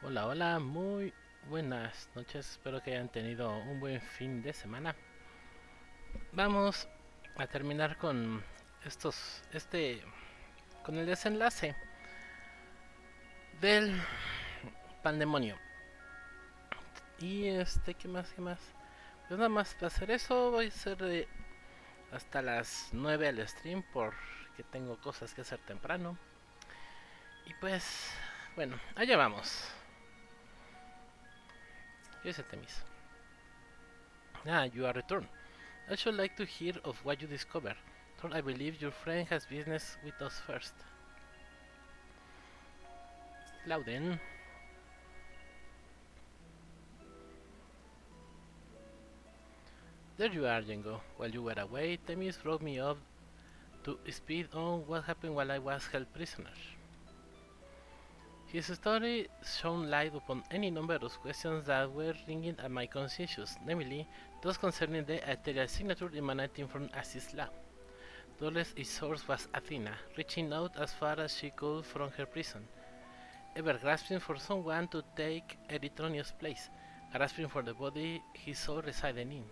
Hola, hola, muy buenas noches. Espero que hayan tenido un buen fin de semana. Vamos a terminar con con el desenlace del pandemonio. Y ¿qué más? ¿Qué más? Pues nada más para hacer eso voy a hacer hasta las 9 al stream porque tengo cosas que hacer temprano. Y pues, bueno, allá vamos. ¿Qué es el temis? You are returned. I should like to hear of what you discovered. Thor, I believe your friend has business with us first. Louden. There you are, Django. While you were away, Temis brought me up to speed on what happened while I was held prisoner. His story shone light upon any number of questions that were ringing at my conscience, namely those concerning the ethereal signature emanating from Asisla. Doubtless its source was Athena, reaching out as far as she could from her prison, ever grasping for someone to take Erythronius' place, grasping for the body his soul resided in.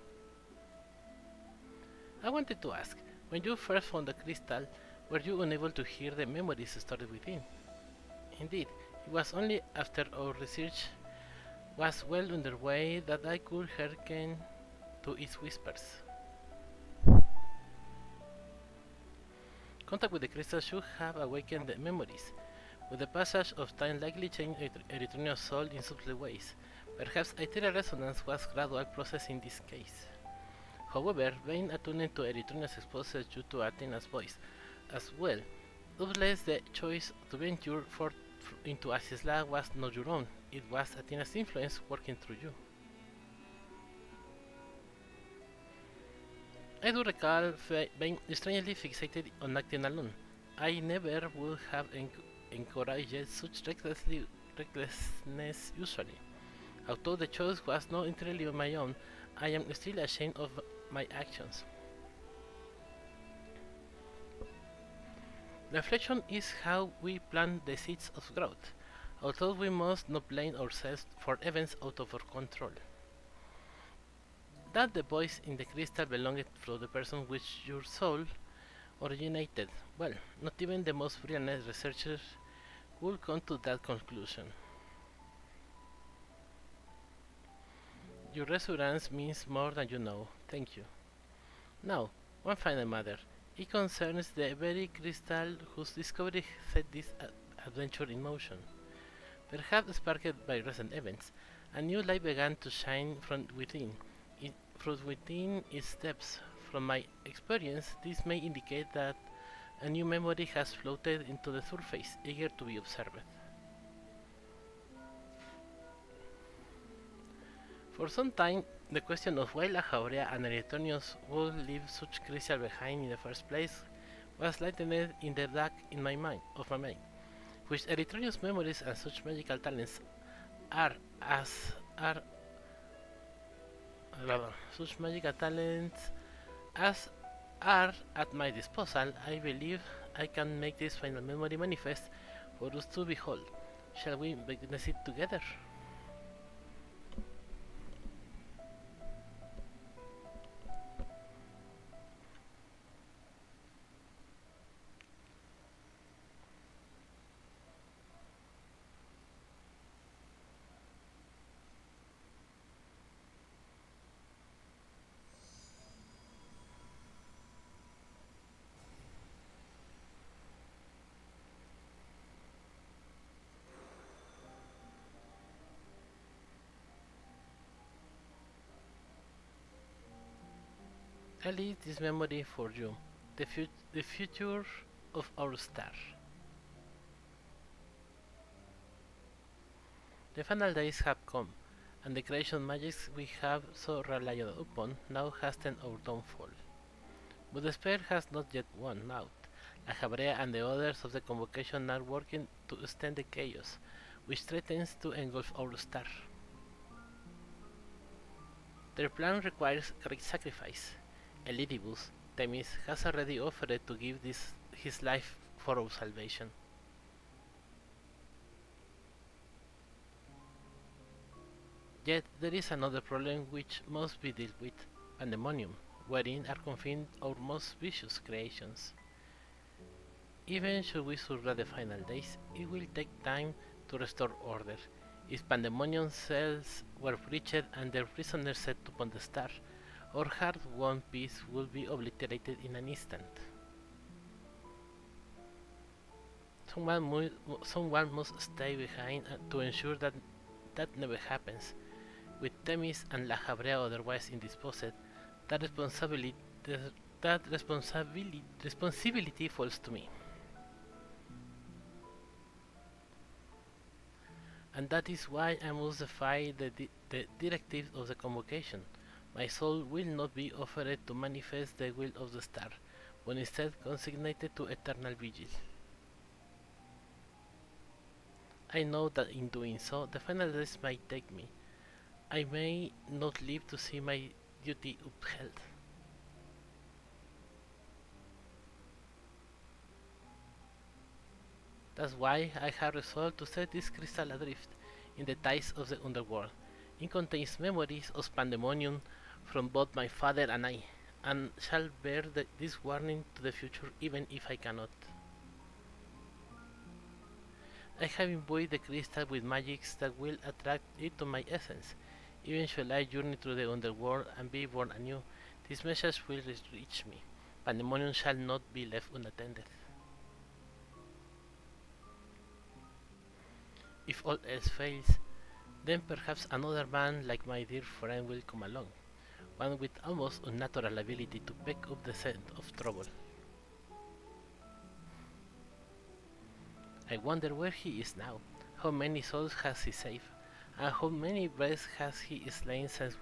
I wanted to ask, when you first found the crystal, were you unable to hear the memories stored within? Indeed, it was only after our research was well underway that I could hearken to its whispers. Contact with the crystal should have awakened the memories, with the passage of time likely changed Erythronius' soul in subtle ways. Perhaps ethereal resonance was a gradual process in this case. However, being attuned to Erythronius exposure due to Athena's voice as well, doubtless the choice to venture forth into Asisla was not your own, it was Athena's influence working through you. I do recall being strangely fixated on acting alone. I never would have encouraged such recklessness usually. Although the choice was not entirely my own, I am still ashamed of my actions. Reflection is how we plant the seeds of growth, although we must not blame ourselves for events out of our control. That the voice in the crystal belonged to the person which your soul originated, well, not even the most brilliant researchers would come to that conclusion. Your reassurance means more than you know, thank you. Now, one final matter. It concerns the very crystal whose discovery set this adventure in motion. Perhaps sparked by recent events, a new light began to shine from within. From within its depths. From my experience, this may indicate that a new memory has floated into the surface, eager to be observed. For some time, the question of why La Jaurea and Erythronius would leave such crystal behind in the first place was lightened in the dark in my mind, which Erythronius' memories and such magical talents are as are such magical talents as are at my disposal. I believe I can make this final memory manifest for us to behold. Shall we witness it together? I leave this memory for you, the future of our star. The final days have come, and the creation magics we have so relied upon now hasten our downfall. But despair has not yet won out. La Jabrea and the others of the convocation are working to stem the chaos, which threatens to engulf our star. Their plan requires great sacrifice. Elidibus, Themis, has already offered to give his life for our salvation. Yet there is another problem which must be dealt with: pandemonium, wherein are confined our most vicious creations. Even should we survive the final days, it will take time to restore order. If pandemonium cells were breached and their prisoners set upon the star, our hard-won peace would be obliterated in an instant. Someone must stay behind to ensure that that never happens. With Themis and La Habrea otherwise indisposed, that responsibility, responsibility falls to me. And that is why I must defy the directives of the convocation. My soul will not be offered to manifest the will of the star, but instead consignated to eternal vigil. I know that in doing so, the final days might take me. I may not live to see my duty upheld. That's why I have resolved to set this crystal adrift in the tides of the underworld. It contains memories of pandemonium from both my father and I, and shall bear this warning to the future even if I cannot. I have imbued the crystal with magics that will attract it to my essence. Even should I journey through the underworld and be born anew, this message will reach me. Pandemonium shall not be left unattended. If all else fails, then perhaps another man like my dear friend will come along, one with almost unnatural ability to pick up the scent of trouble. I wonder where he is now, how many souls has he saved, and how many breaths has he slain since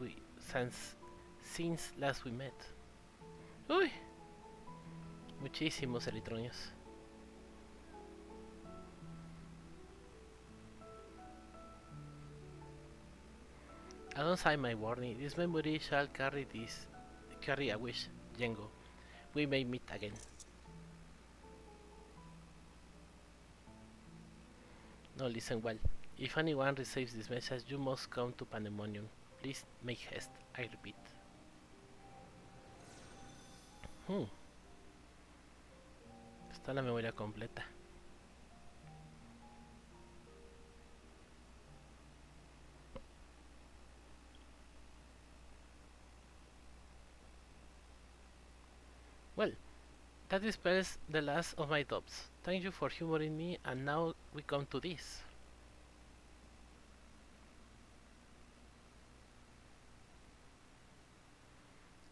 last we met. Uy! Muchísimos eritronios. Alongside my warning, this memory shall carry a wish, Yengo. We may meet again. Now listen well. If anyone receives this message, you must come to Pandemonium. Please make haste, I repeat. Está la memoria completa. Well, that dispels the last of my doubts. Thank you for humoring me, and now we come to this.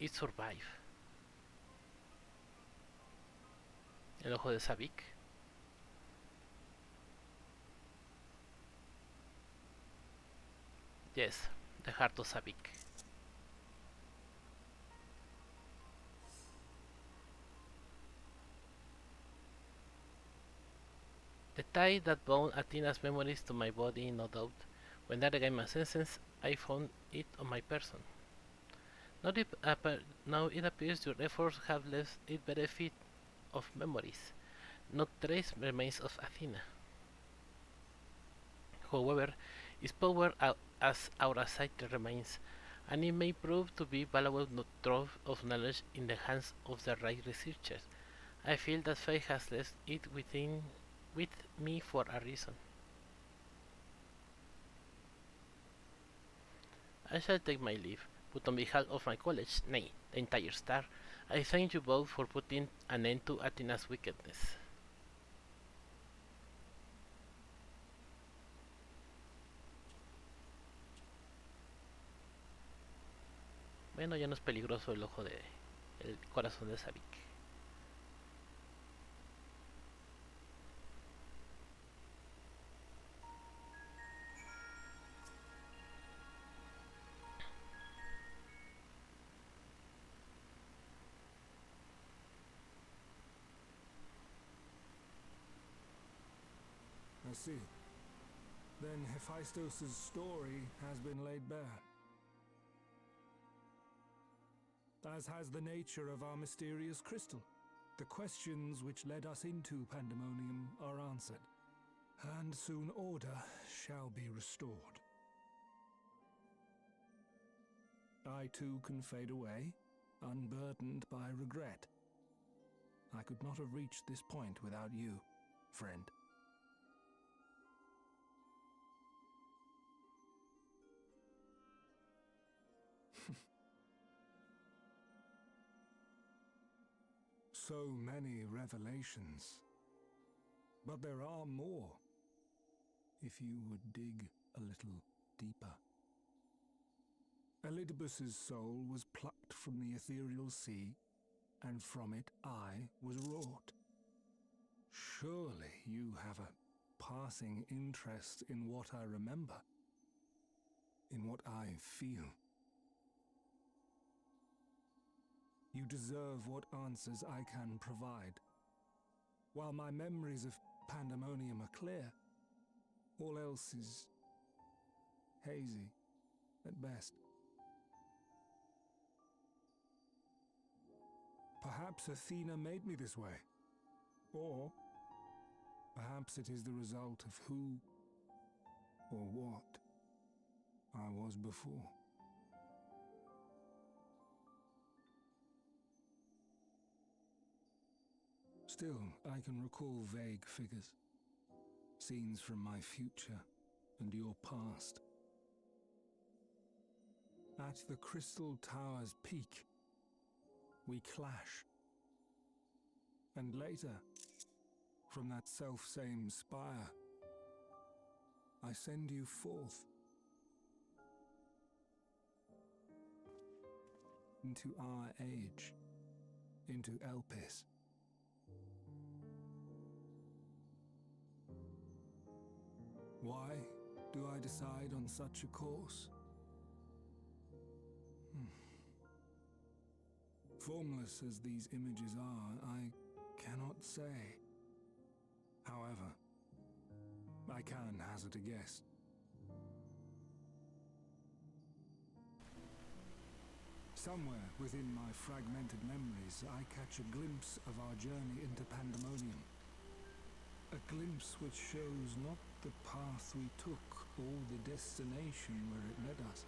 It survived. El ojo de Sabik. Yes, the heart of Sabik. The tie that bound Athena's memories to my body, no doubt. When I regained my senses, I found it on my person. Now it appears your efforts have left it bereft of memories. No trace remains of Athena. However, its power as our sight remains, and it may prove to be valuable trove of knowledge in the hands of the right researchers. I feel that fate has left it with me for a reason. I shall take my leave, but on behalf of my college, nay, the entire star, I thank you both for putting an end to Athena's wickedness. Bueno, ya no es peligroso el ojo de el corazón de Sabik. I see. Then Hephaestus' story has been laid bare. As has the nature of our mysterious crystal. The questions which led us into Pandemonium are answered, and soon order shall be restored. I too can fade away, unburdened by regret. I could not have reached this point without you, friend. So many revelations. But there are more, if you would dig a little deeper. Elidibus's soul was plucked from the ethereal sea, and from it I was wrought. Surely you have a passing interest in what I remember, in what I feel. You deserve what answers I can provide. While my memories of Pandemonium are clear, all else is hazy at best. Perhaps Athena made me this way, or perhaps it is the result of who or what I was before. Still, I can recall vague figures, scenes from my future and your past. At the Crystal Tower's peak, we clash. And later, from that self-same spire, I send you forth into our age, into Elpis. Why do I decide on such a course? Formless as these images are, I cannot say. However, I can hazard a guess. Somewhere within my fragmented memories, I catch a glimpse of our journey into Pandemonium. A glimpse which shows not the path we took or the destination where it led us,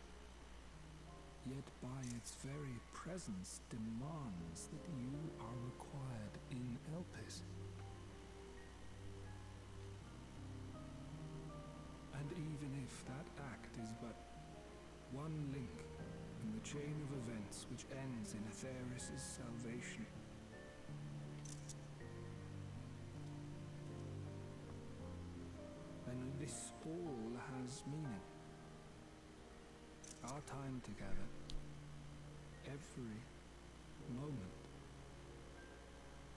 yet by its very presence demands that you are required in Elpis. And even if that act is but one link in the chain of events which ends in Atheris' salvation, then this all has meaning. Our time together, every moment,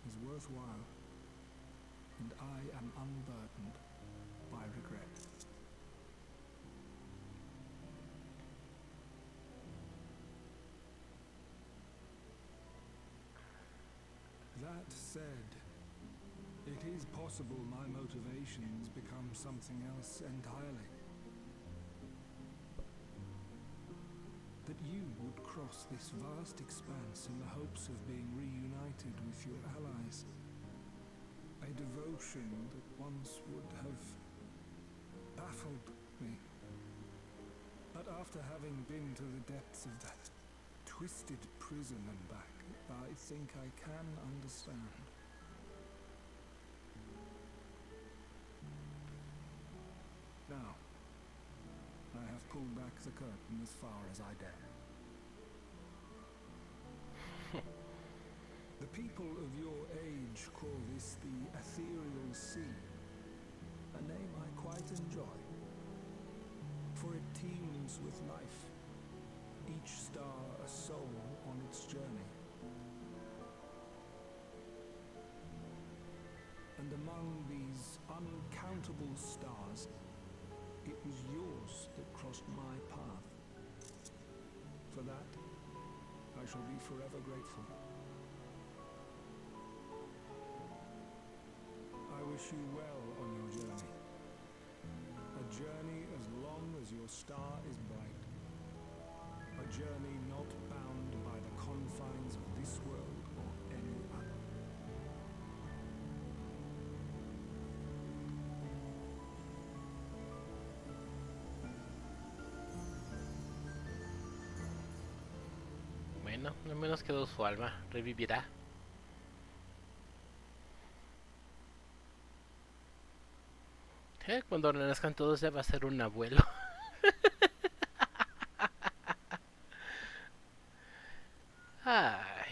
is worthwhile, and I am unburdened by regret. That said, it is possible my motivations become something else entirely. That you would cross this vast expanse in the hopes of being reunited with your allies. A devotion that once would have baffled me. But after having been to the depths of that twisted prison and back, I think I can understand. Now, I have pulled back the curtain as far as I dare. The people of your age call this the Ethereal Sea, a name I quite enjoy, for it teems with life, each star a soul on its journey. And among these uncountable stars, it was yours that crossed my path. For that, I shall be forever grateful. I wish you well on your journey. A journey as long as your star is bright. A journey not bound by the confines of this world or any other. Bueno, al menos quedó su alma. Revivirá. Cuando renazcan todos ya va a ser un abuelo. Ay.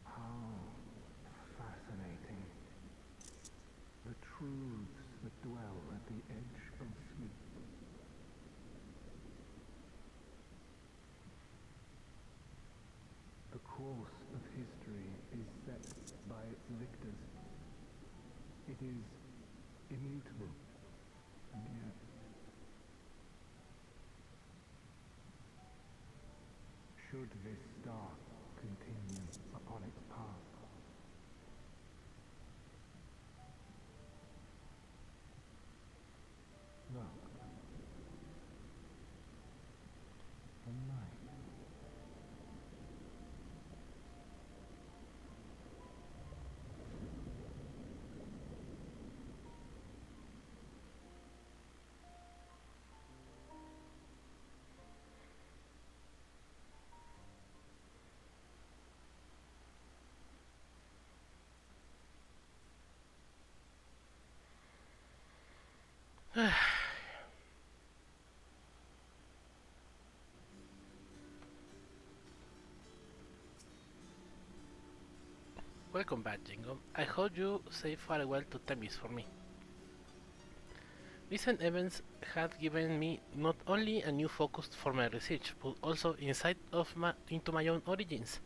How fascinating. The truths that dwell at the edge of sleep. The course of history is set by its victors. It is immutable, and yet, should this star continue upon its path, look, the night. Welcome back, Jingo. I hope you say farewell to Temis for me. Recent events have given me not only a new focus for my research, but also insight into my own origins.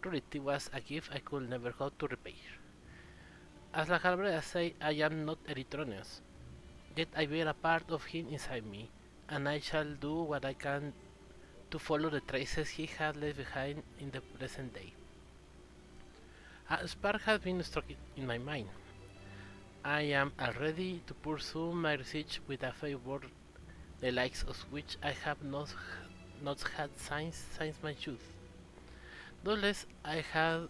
Truly, it was a gift I could never hope to repay. As La Cabrera say, I am not Erythroneus, yet I bear a part of him inside me, and I shall do what I can to follow the traces he has left behind in the present day. A spark has been struck in my mind. I am ready to pursue my research with a favor the likes of which I have not had since my youth. Doubtless I have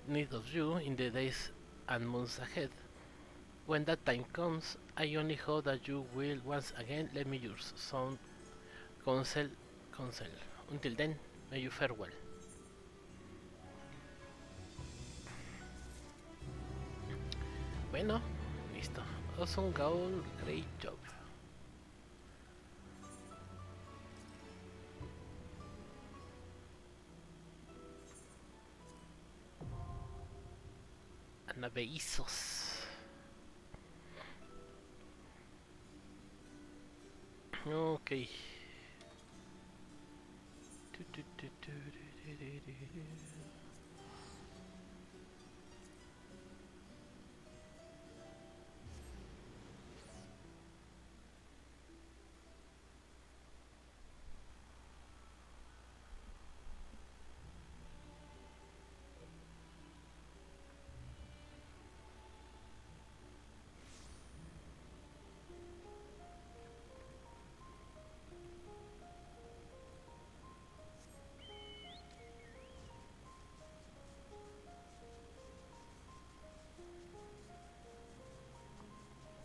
need of you in the days and months ahead. When that time comes, I only hope that you will once again let me use some counsel. counsel. Until then, may you fare well. Bueno, listo. Awesome goal, great job. Anabeizos. Ok.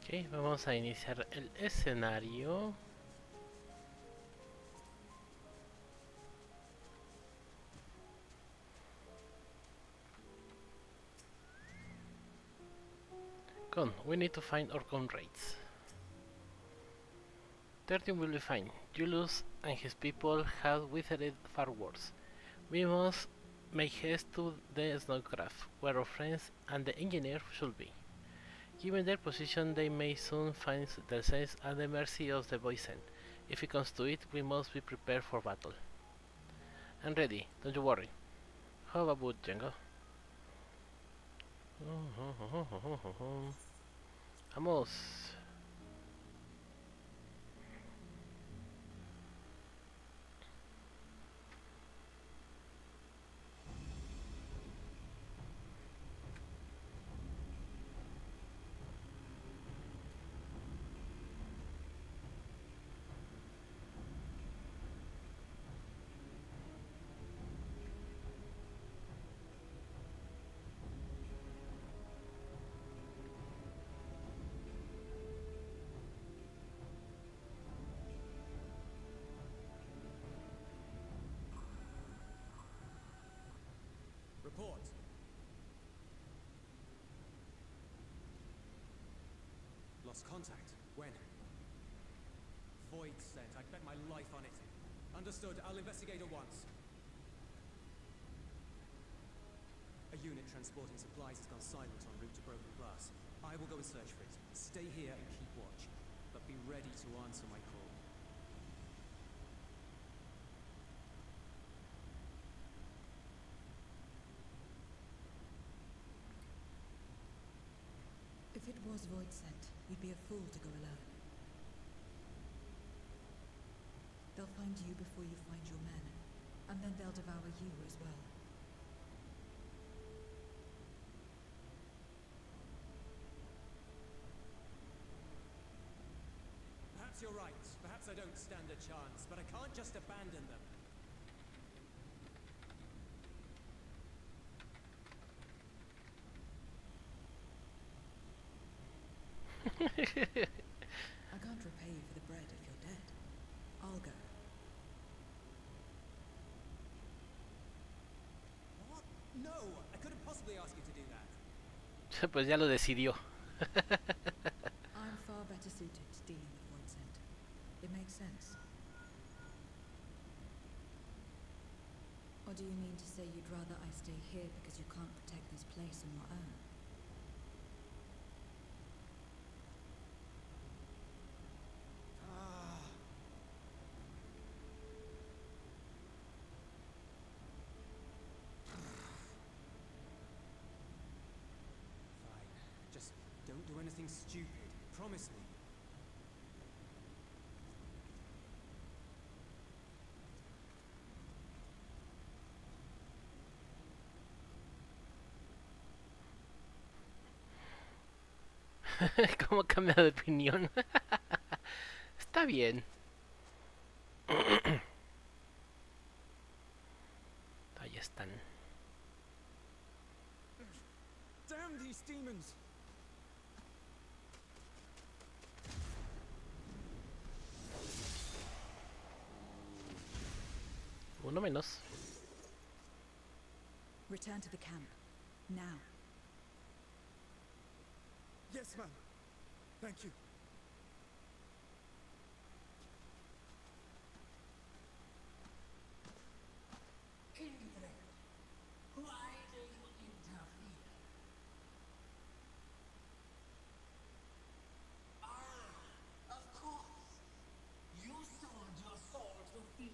Ok, vamos a iniciar el escenario. Come, we need to find our comrades. 13 will be fine. Julius and his people have withered far worse. We must make haste to the snowcraft, where our friends and the engineer should be. Given their position, they may soon find themselves at the mercy of the poison. If it comes to it, we must be prepared for battle. I'm ready, don't you worry. How about Django? Vamos. Report. Lost contact. When? Void sent. I'd bet my life on it. Understood. I'll investigate at once. A unit transporting supplies has gone silent en route to Broken Glass. I will go and search for it. Stay here and keep watch. But be ready to answer my call. If it was void sent, you'd be a fool to go alone. They'll find you before you find your men, and then they'll devour you as well. Perhaps you're right. Perhaps I don't stand a chance, but I can't just abandon them. I can't repay you for the bread if you're dead. I'll go. What? No! I couldn't possibly ask you to do that. Pues ya lo decidió. I'm far better suited to dealing with void sent. It makes sense. Or do you mean to say you'd rather I stay here because you can't protect this place on your own? Fine. Just don't do anything stupid. Promise me. ¿Cómo cambia de opinión? Está bien. Ahí están. Damn these demons! Uno menos. Return to the camp. Now. Yes, ma'am. Thank you. Kindred, why do you interfere? Ah, of course. You sold your soul to feed.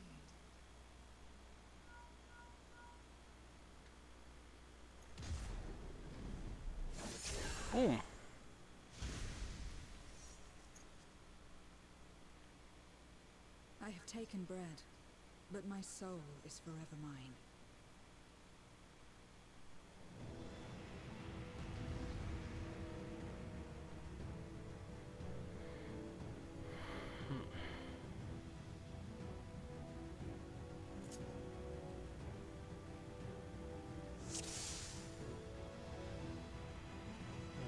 Boom. I have taken bread, but my soul is forever mine.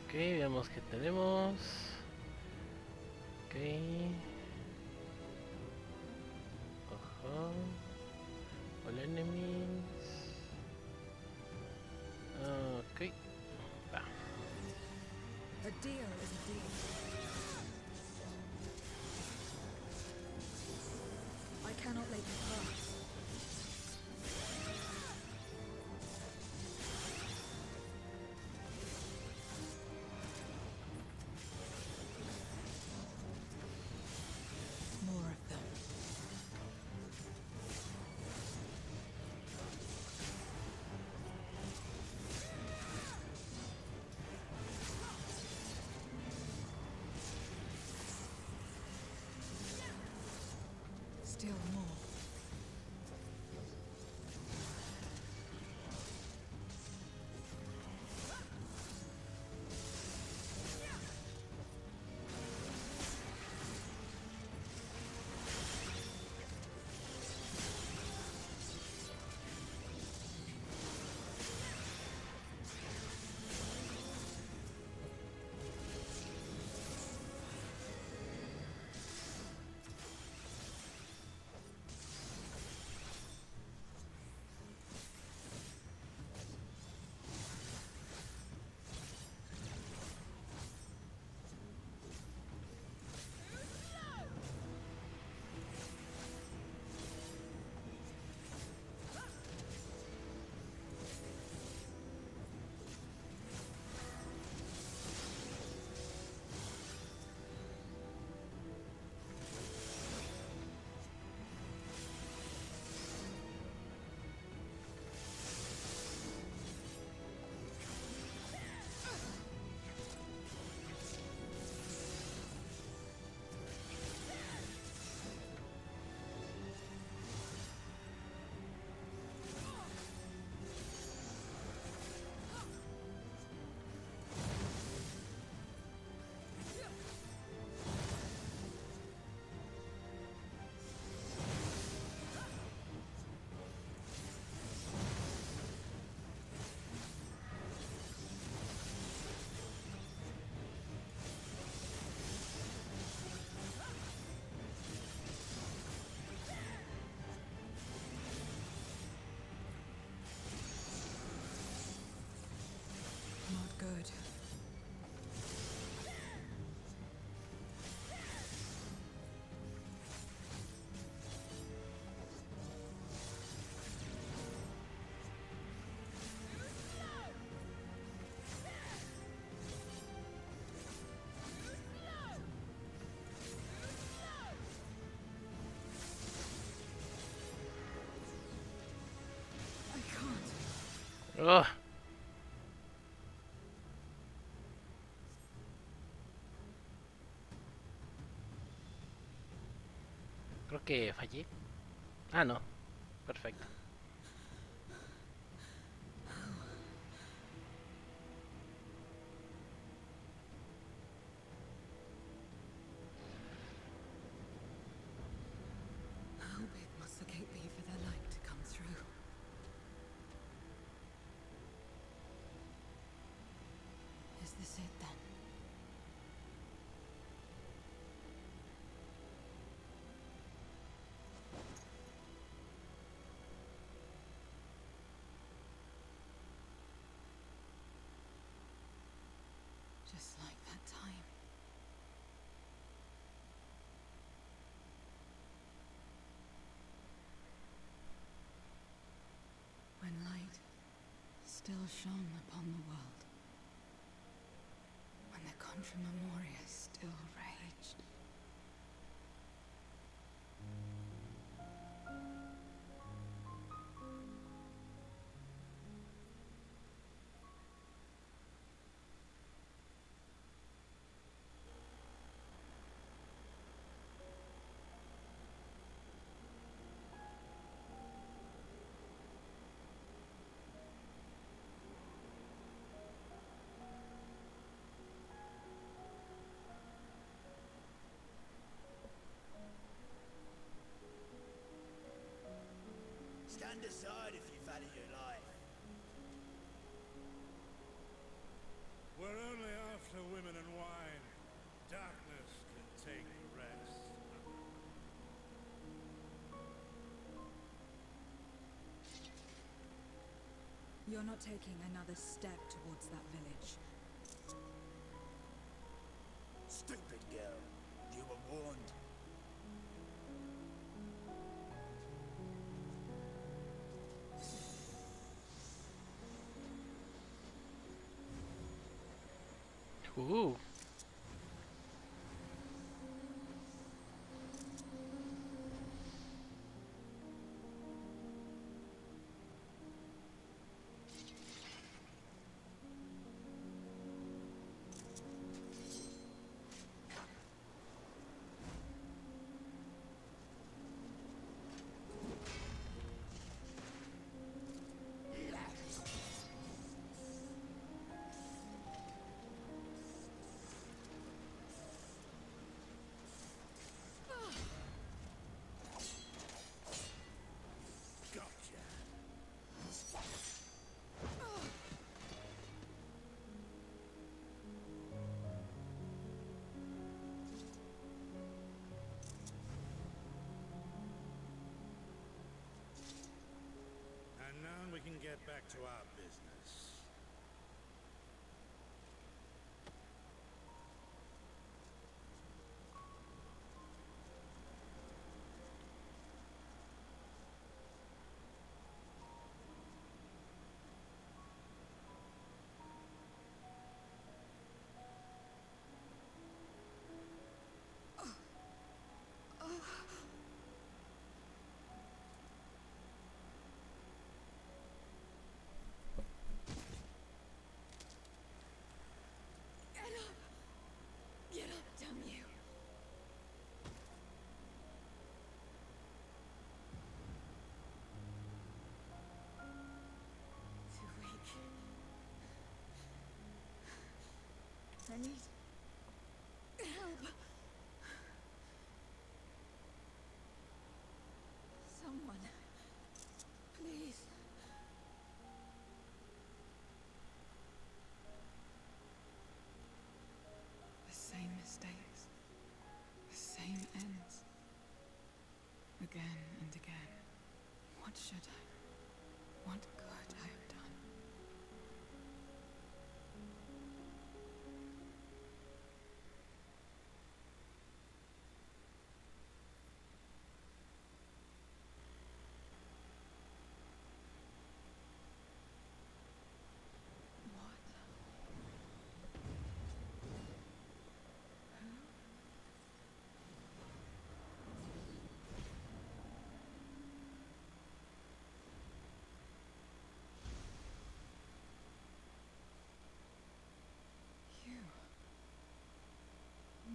Ok, veamos qué tenemos. Ok. Ojo. All enemies. Ok. Va. A deal is a deal. I cannot let you pass. More of them. Still more. Oh, creo que fallé. Ah, no. Perfecto. How big must the gate be for their light to come through? Is this it then? Just like that time. When light still shone upon the world. When the Contra Memoria still raged. Stand aside if you value your life. We're only after women and wine. Darkness can take the rest. You're not taking another step towards that village. Stupid girl. You were warned. Ooh. Gotcha. And now we can get back to our business. Get up, damn you! Too weak. I need help. Someone, please. The same mistakes, the same ends. Again and again. What should I? What could I have done?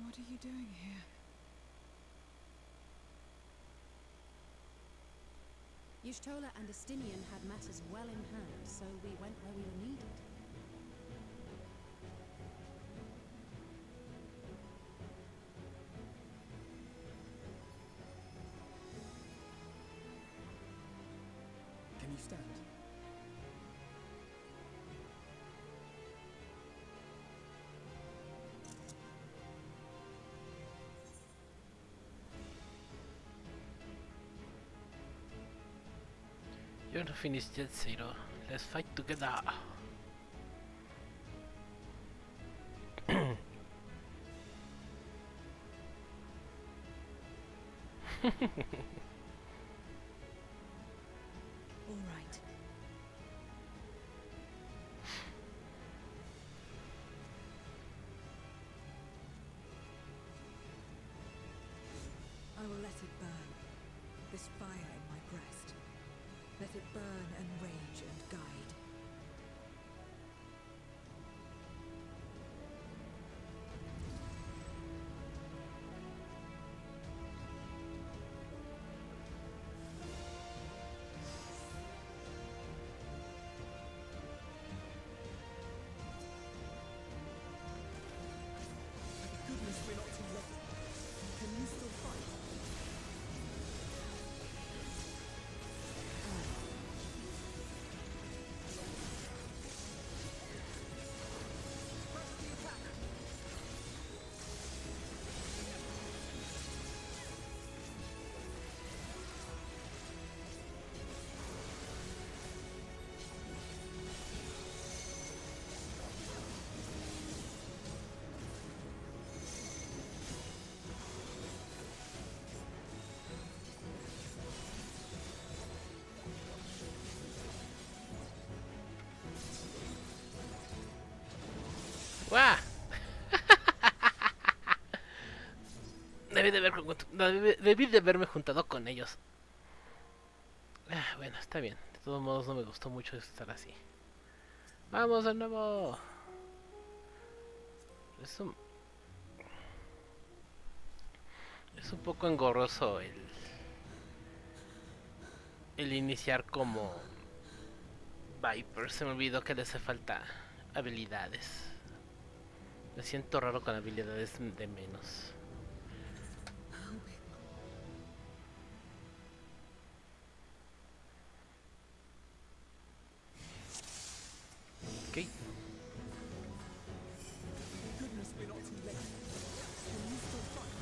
What are you doing here? Y'shtola and Estinian had matters well in hand, so we went where we were needed. Can you stand? You're not finished yet, Zero. Let's fight together. All right. I will let it burn. This fire in my breast. Let it burn and rage and guide. Goodness, we're not too late. Can you still fight? ¡Guau! Debí de haberme juntado con ellos. Bueno, está bien. De todos modos no me gustó mucho estar así. ¡Vamos de nuevo! Es un poco engorroso el iniciar como Viper. Se me olvidó que le hace falta habilidades. Me siento raro con habilidades de menos. Ok. Goodness, we're not too late. Can you still fight?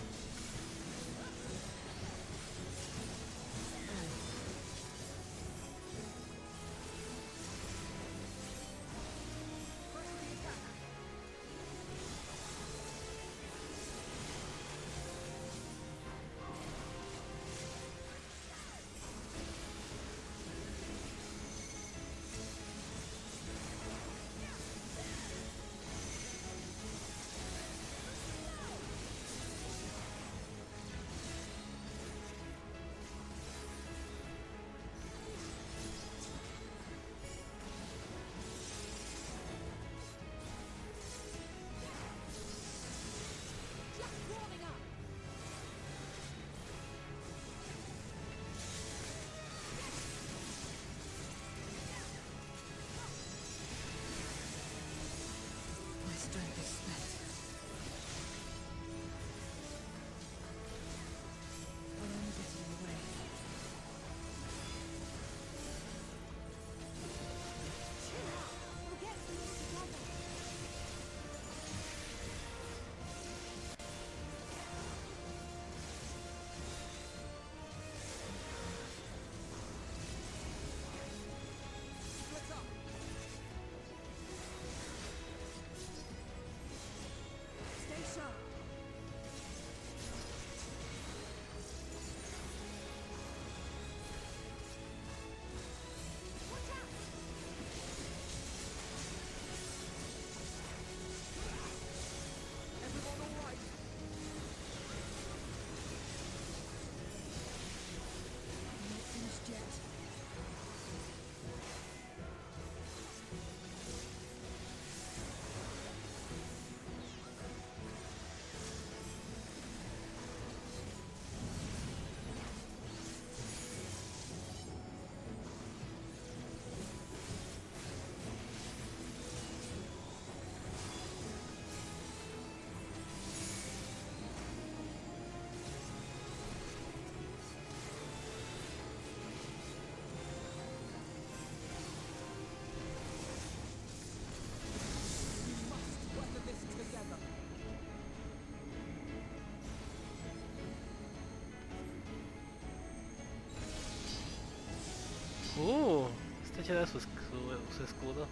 manchada su escudo.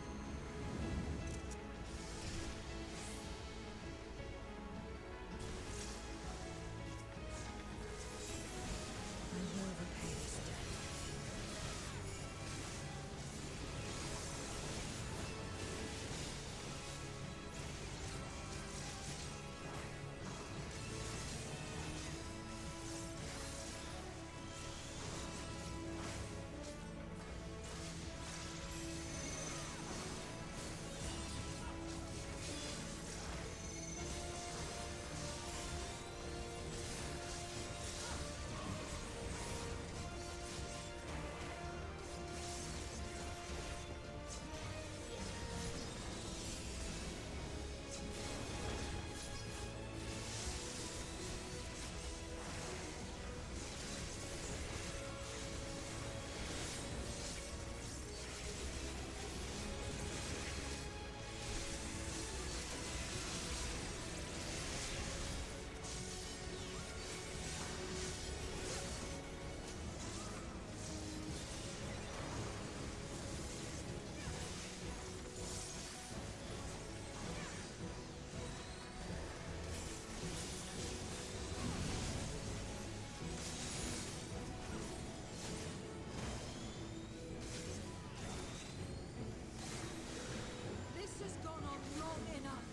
I will repay this debt. This has gone on long enough.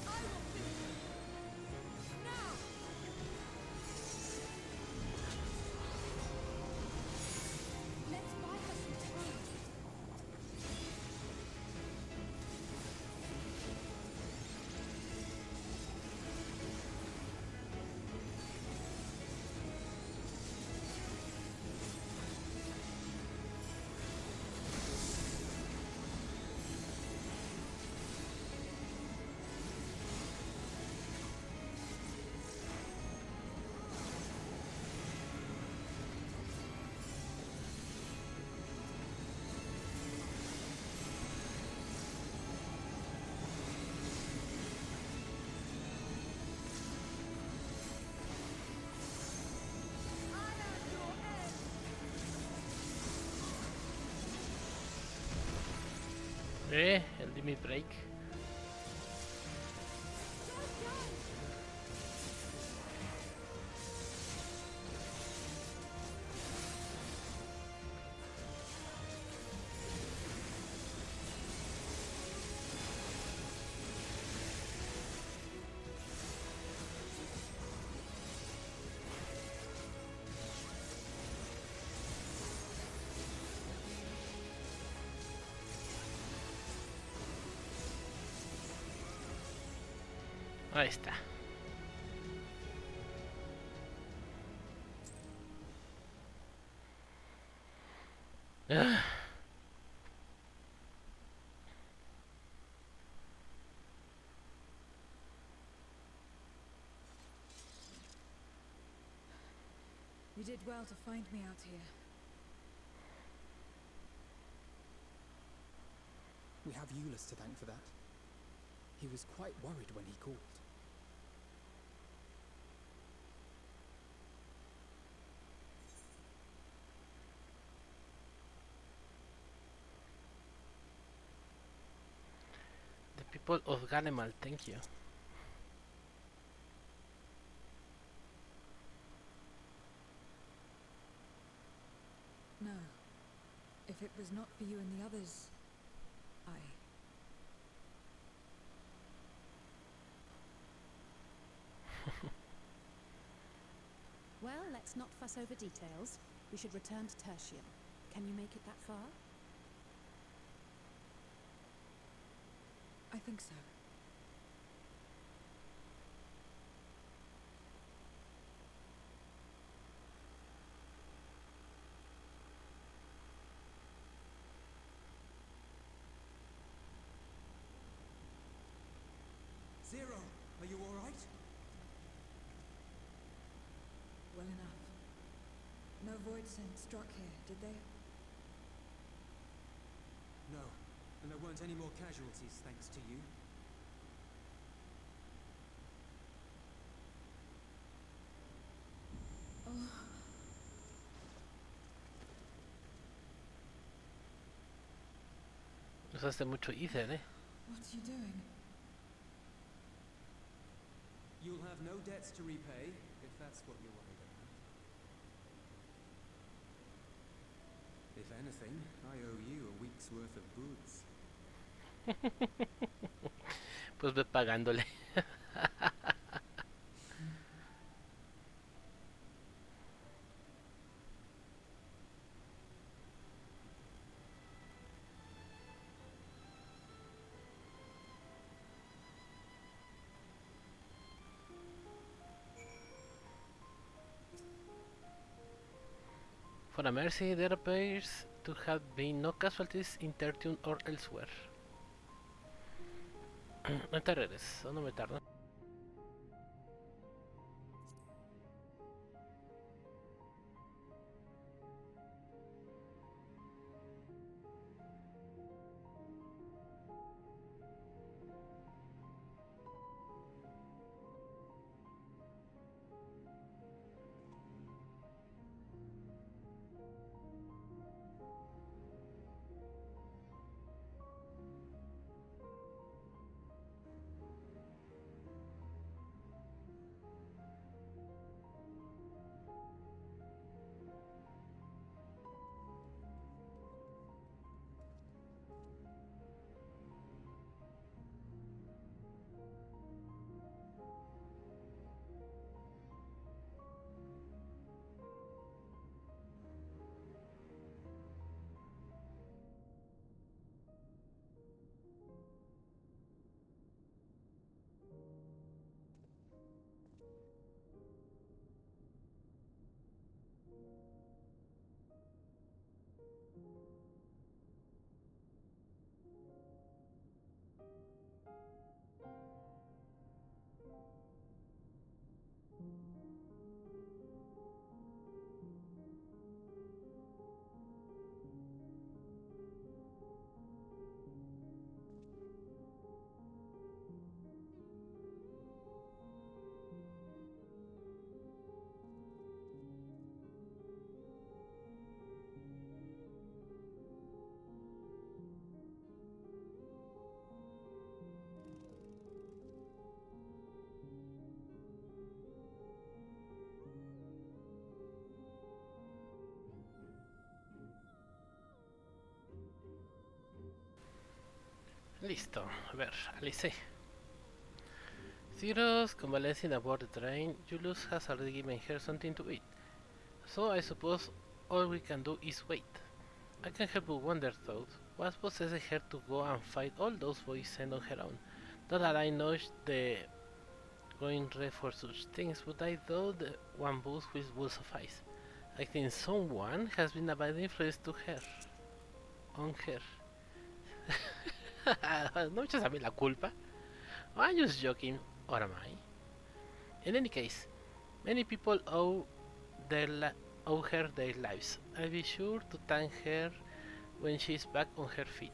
I will finish it. Now! Let's buy her some time. I am your end. El limit break. Ahí está. Ah, You did well to find me out here. We have Euless to thank for that. He was quite worried when he called. the people of Ganemal, thank you. No. If it was not for you and the others, I... Well, let's not fuss over details. We should return to Tertium. Can you make it that far? I think so. Zero, are you all right? Well enough. No void sense struck here, did they? No, and there weren't any more casualties thanks to you. Usaste mucho ether, ¿eh? What are you doing? You'll have no debts to repay, if that's what you're worried about. If anything, I owe you a week's worth of goods. Pues ve pagándole. For a mercy, there appears to have been no casualties in Tertium or elsewhere. No te regreso, no me tardo. Listo, a ver, Alice. Zero's convalescing aboard the train. Julius has already given her something to eat. So I suppose all we can do is wait. I can't help but wonder though, what possesses her to go and fight all those boys sent on her own? Not that I know the going red for such things, but I thought the one boost which will suffice. I think someone has been a bad influence to her. On her. No me eches a mí la culpa. I'm just joking, or am I? In any case, many people owe her their lives. I'll be sure to thank her when she's back on her feet.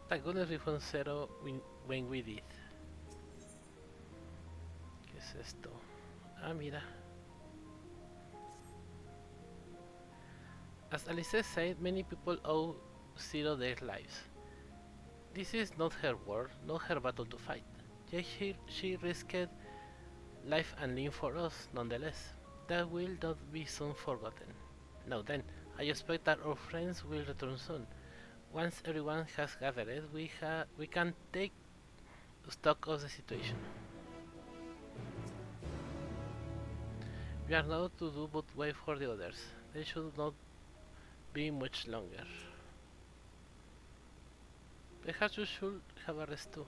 Thank goodness we found Zero when we did. ¿Qué es esto? Ah, mira. As Alice said, many people owe Zero their lives. This is not her war, not her battle to fight. Yet she risked life and limb for us, nonetheless. That will not be soon forgotten. Now then, I expect that our friends will return soon. Once everyone has gathered, we can take stock of the situation. We are now to do but wait for the others. They should not be much longer. Perhaps you should have a rest too.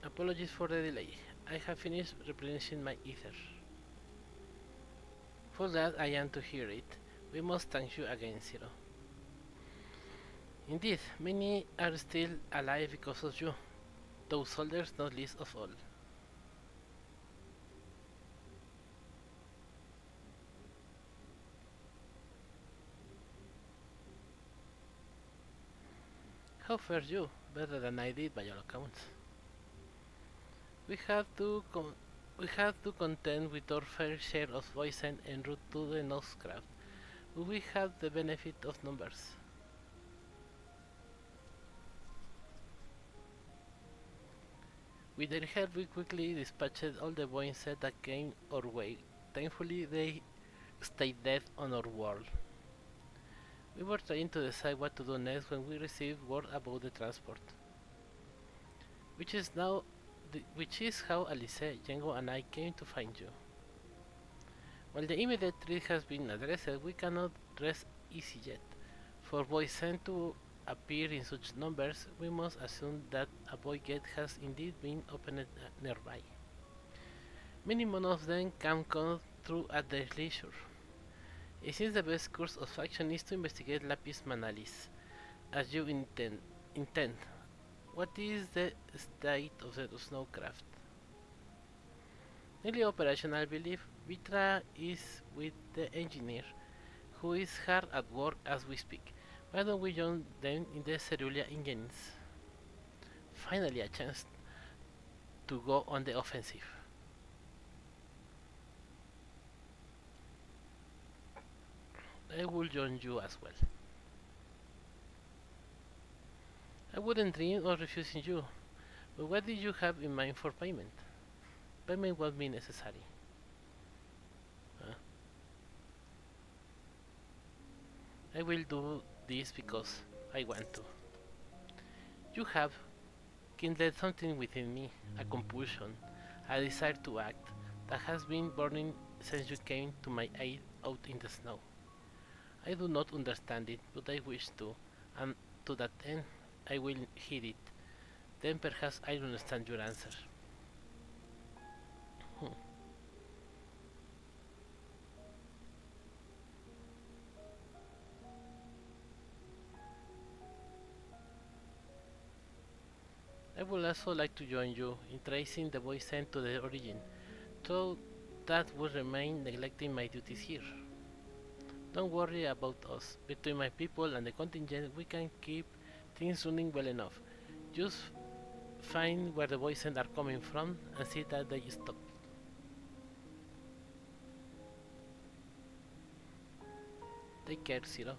Apologies for the delay. I have finished replenishing my ether. For glad I am to hear it. We must thank you again, Zero. Indeed, many are still alive because of you, those soldiers not least of all. How fared you? Better than I did by all accounts. We had to we had to contend with our fair share of poison en route to the Noscraft, but we had the benefit of numbers. With their help we quickly dispatched all the voices that came our way. Thankfully they stayed dead on our world. We were trying to decide what to do next when we received word about the transport, which is now which is how Alice, Django and I came to find you. While the immediate threat has been addressed, we cannot rest easy yet. For boys sent to appear in such numbers, we must assume that a boy gate has indeed been opened nearby. Many more of them can come through at their leisure. It seems the best course of action is to investigate Lapis Manalis, as you intend. What is the state of the snowcraft? Nearly operational, I believe. Vitra is with the engineer, who is hard at work as we speak. Why don't we join them in the Cerulean engines? Finally a chance to go on the offensive. I will join you as well. I wouldn't dream of refusing you, but what did you have in mind for payment? Payment won't be necessary. Uh, I will do this because I want to. You have kindled something within me, a compulsion, a desire to act, that has been burning since you came to my aid out in the snow. I do not understand it, but I wish to, and to that end I will heed it. Then perhaps I will understand your answer. Hmm. I would also like to join you in tracing the boy sent to the origin, though that would remain neglecting my duties here. Don't worry about us. Between my people and the contingent, we can keep things running well enough. Just find where the voices are coming from and see that they stop. Take care, Zero.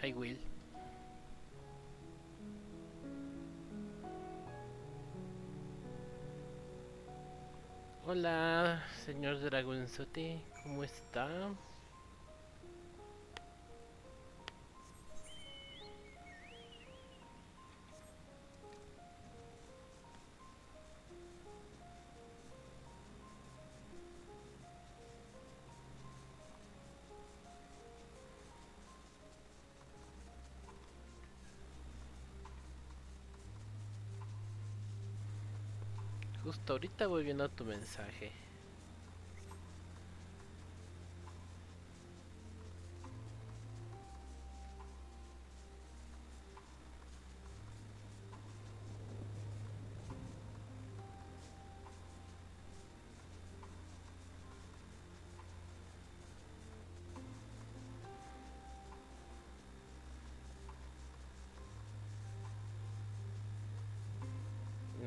I will. Hola, señor Dragonzote, ¿cómo está? Justo ahorita voy viendo tu mensaje.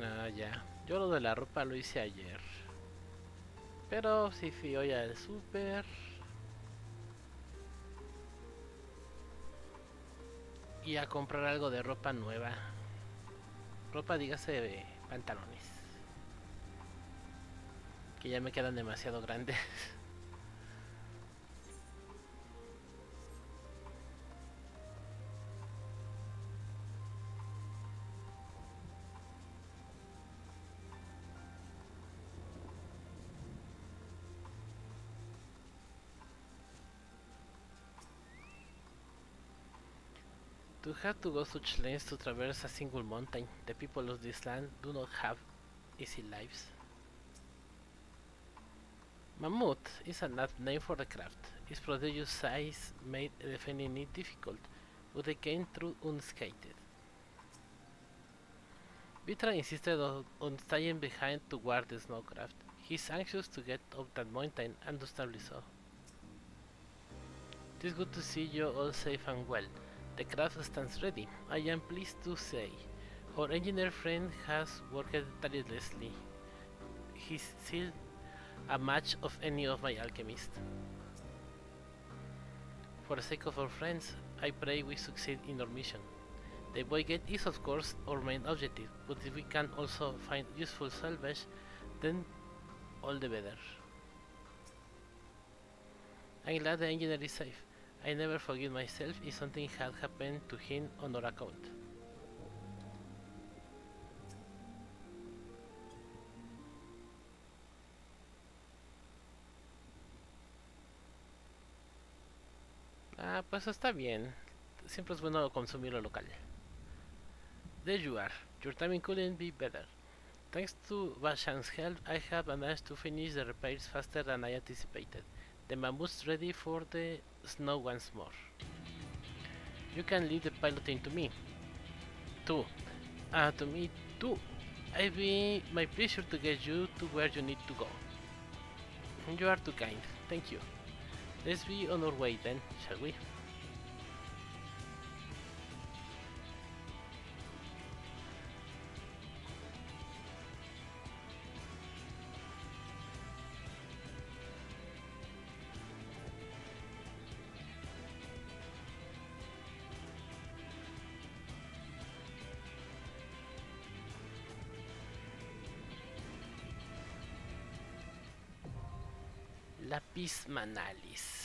Ah, ya. Yo lo de la ropa lo hice ayer. Pero sí fui hoy al super y a comprar algo de ropa nueva. Ropa, dígase, de pantalones. Que ya me quedan demasiado grandes. To have to go such lengths to traverse a single mountain, the people of this land do not have easy lives. Mammoth is an apt name for the craft. Its prodigious size made defending it difficult, but they came through unscathed. Vitra insisted on staying behind to guard the snowcraft. He's anxious to get up that mountain, understandably so. It is good to see you all safe and well. The craft stands ready, I am pleased to say. Our engineer friend has worked tirelessly. He's still a match of any of my alchemists. For the sake of our friends, I pray we succeed in our mission. The boy gate is of course our main objective, but if we can also find useful salvage, then all the better. I'm glad the engineer is safe. I never forgive myself if something had happened to him on our account. Ah, pues está bien. Siempre es bueno consumir lo local. There you are. Your timing couldn't be better. Thanks to Bashan's help, I have managed to finish the repairs faster than I anticipated. The mammoth's ready for the snow once more. You can leave the piloting to me. Too. To me too. It'll be my pleasure to get you to where you need to go. You are too kind. Thank you. Let's be on our way then, shall we? Lapis Manalis.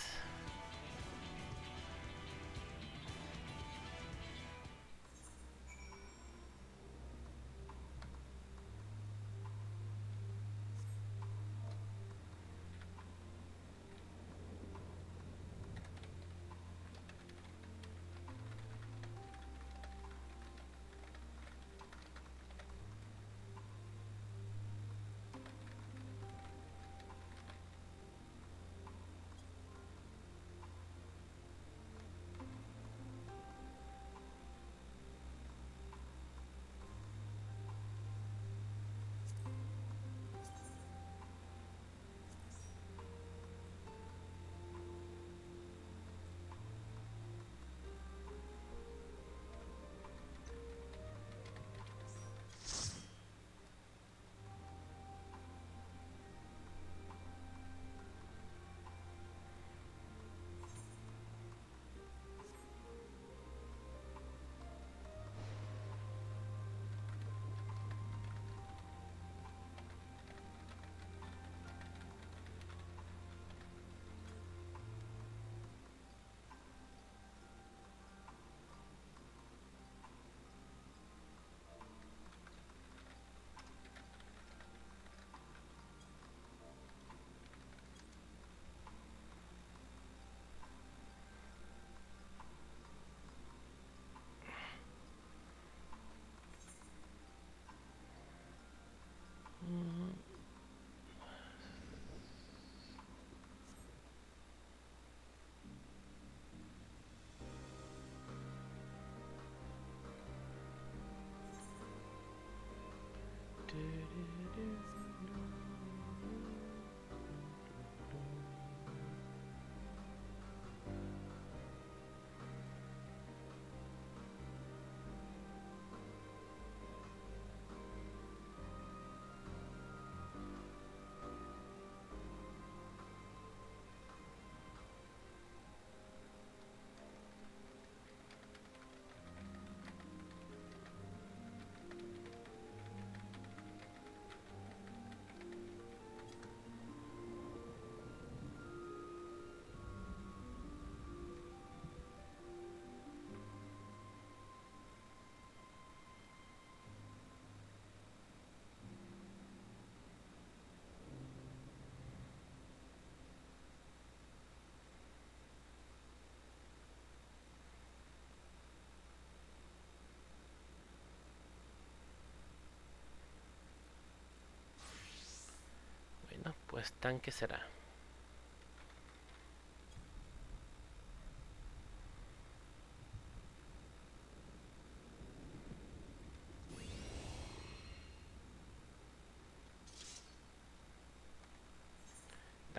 Bueno, pues tanque será.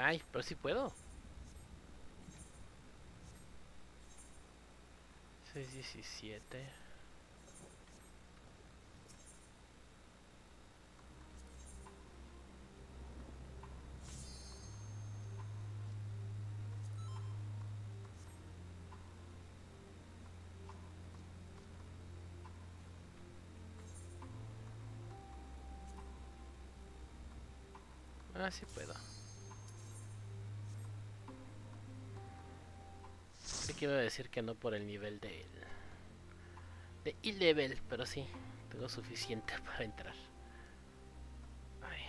Ay, pero sí puedo. 617. Ah, sí puedo. Sé que iba a decir que no por el nivel de E-Level, pero sí, tengo suficiente para entrar. Ay.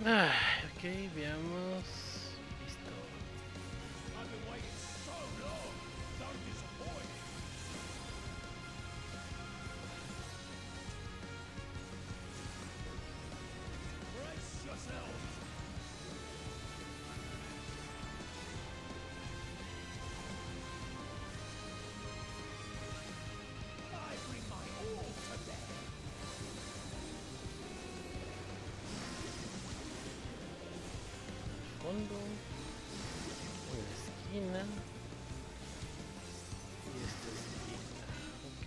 Ok, veamos. Listo. I've been waiting so long. Don't disappoint. Brace yourself. I bring my all to bear. Fondo. Una esquina. Y esta esquina. Ok.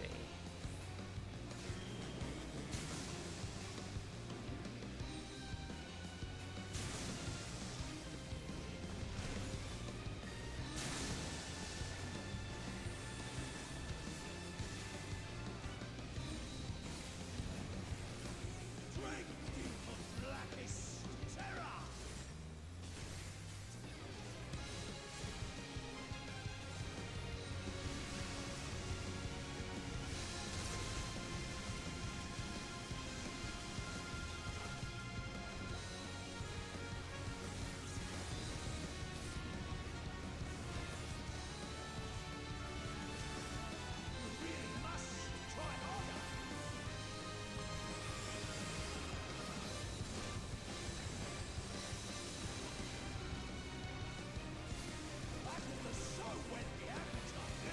Drink deep of blackest terror. You really must try harder. Battle the so whet the appetite.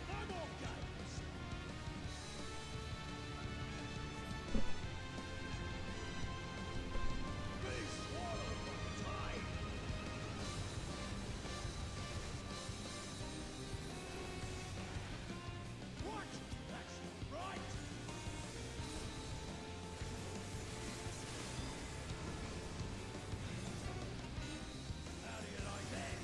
No more games. Be swallowed by the tide. What? That's not right. How do you like this?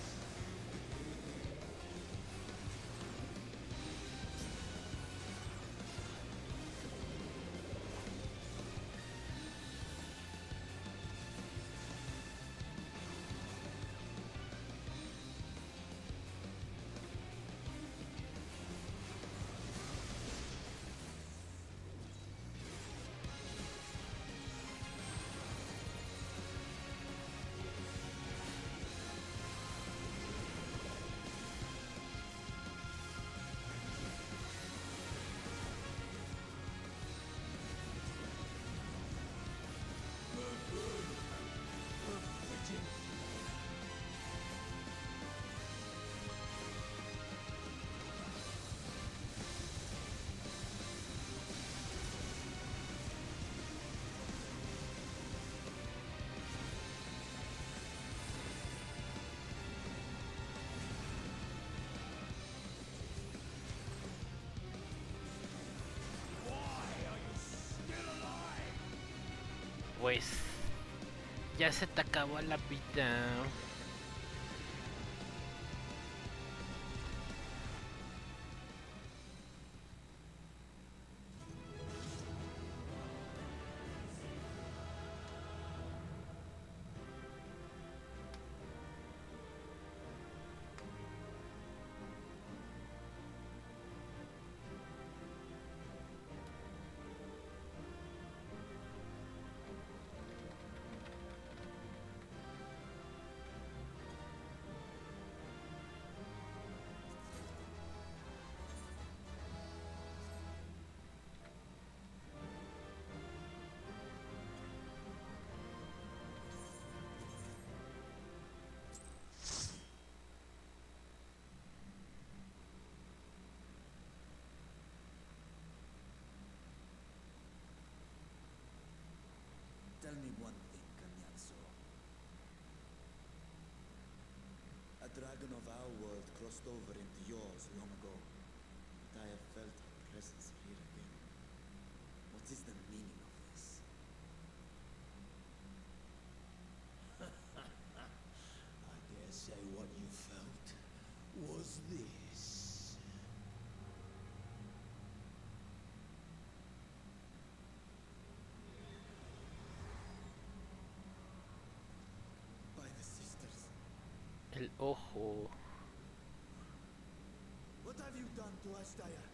Pues ya se te acabó la vida. crossed over into yours long ago, but I have felt her presence here again. What is the meaning of this? I dare say what you felt was this. By the sisters. El ojo. What have you done to Astaya?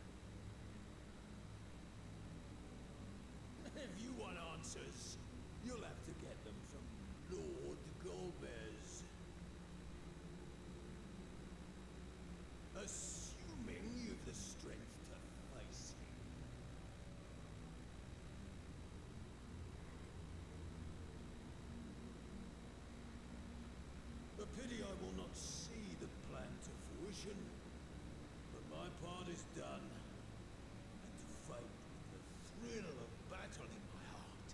If you want answers, you'll have to get them from Lord Golbez. Assuming you've the strength to face him. A pity I will not see the plan to fruition, but my part is done. And to fight with the thrill of battle in my heart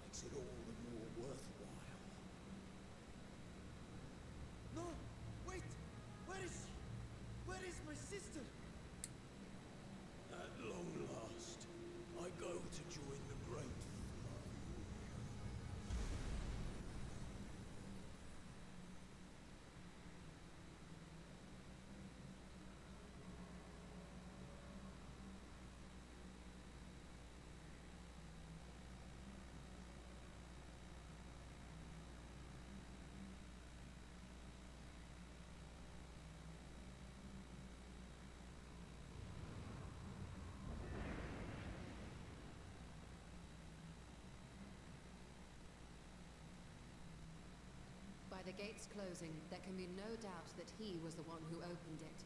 makes it all the more worthwhile. No! Wait! Where is she? Where is my sister? At long last, I go to join the great. By the gates closing, there can be no doubt that he was the one who opened it.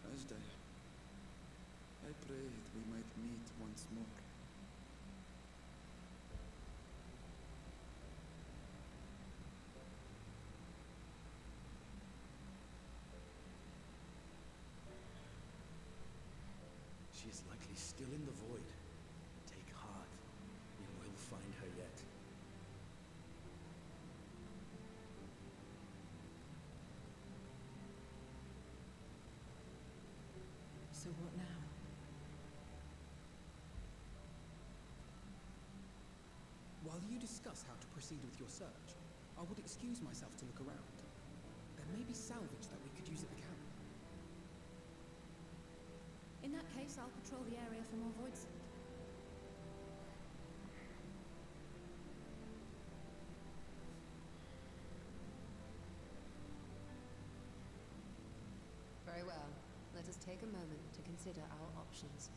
Ashdaya, I prayed we might meet once more. She is likely still in the void. Take heart. We will find her yet. So what now? While you discuss how to proceed with your search, I would excuse myself to look around. There may be salvage that we could use at the camp. In that case, I'll patrol the area for more void scent. Very well. Let us take a moment to consider our options.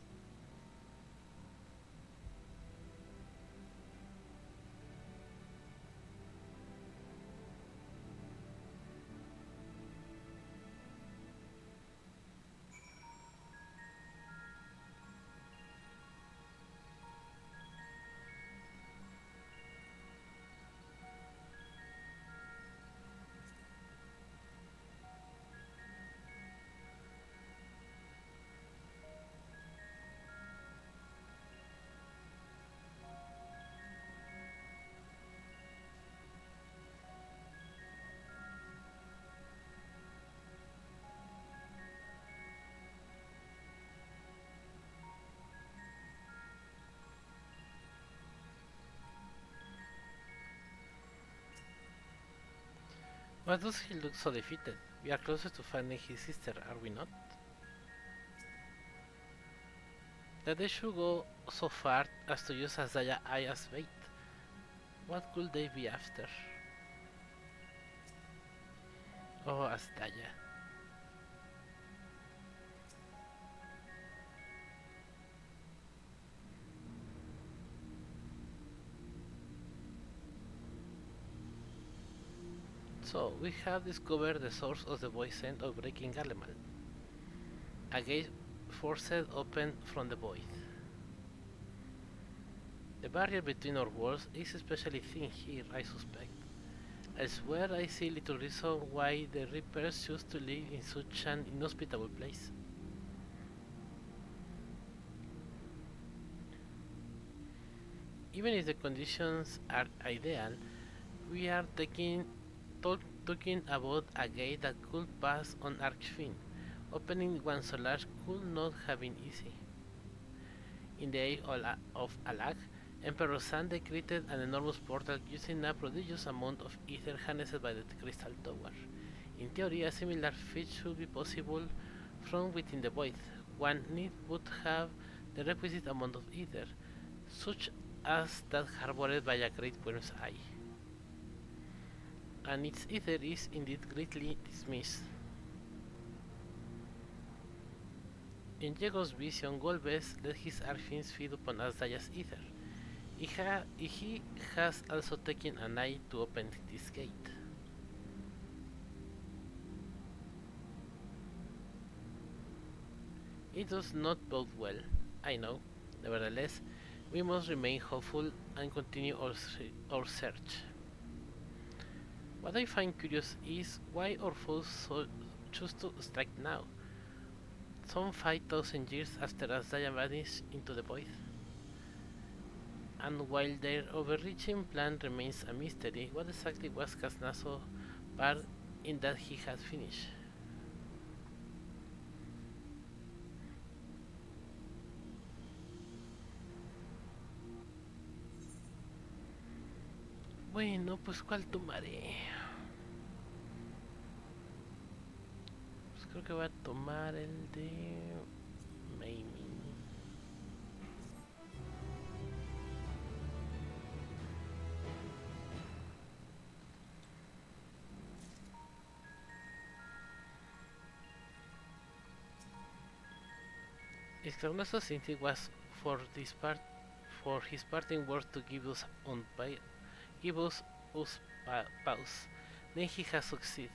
Why does he look so defeated? We are closer to finding his sister, are we not? That they should go so far as to use Azaya Eye as bait. What could they be after? Oh, Astaya. So, we have discovered the source of the void scent of breaking Galemal. A gate forced open from the void. The barrier between our worlds is especially thin here, I suspect. I swear I see little reason why the Reapers choose to live in such an inhospitable place. Even if the conditions are ideal, we are talking about a gate that could pass on Archfin. Opening one so large could not have been easy. In the age of Alag, Emperor San decreed an enormous portal using a prodigious amount of ether harnessed by the Crystal Tower. In theory, a similar feat should be possible from within the void. One need would have the requisite amount of ether, such as that harbored by a great worm's eye. And its ether is indeed greatly dismissed. In Jago's vision, Golbez let his Archfiends feed upon Asdaya's ether. He has also taken an eye to open this gate. It does not bode well, I know. Nevertheless, we must remain hopeful and continue our search. What I find curious is why our foes choose to strike now, some 5,000 years after Asdaya vanished into the void. And while their overreaching plan remains a mystery, what exactly was Casnaso's part in that he had finished? Bueno, pues ¿cuál tomaré? Pues creo que voy a tomar el de Maiming. Ignacio Sinti was for his parting words to give us pause. Then he has succeeded.